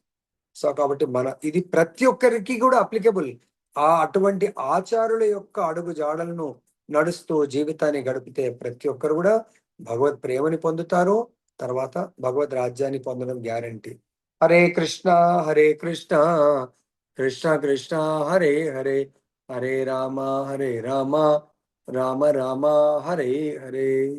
సో, కాబట్టి ఇది ప్రతి ఒక్కరికి కూడా అప్లికబుల్. అటువంటి ఆచారుల యొక్క అడుగు జాడలను నడుస్తూ జీవితాన్ని గడిపితే ప్రతి ఒక్కరు కూడా భగవత్ ప్రేమని పొందుతారు. తర్వాత భగవద్ రాజ్యాన్ని పొందడం గ్యారంటీ. హరే కృష్ణ, హరే కృష్ణ, కృష్ణ కృష్ణ, హరే హరే, హరే రామ, హరే రామ, రామ రామ, హరే హరే.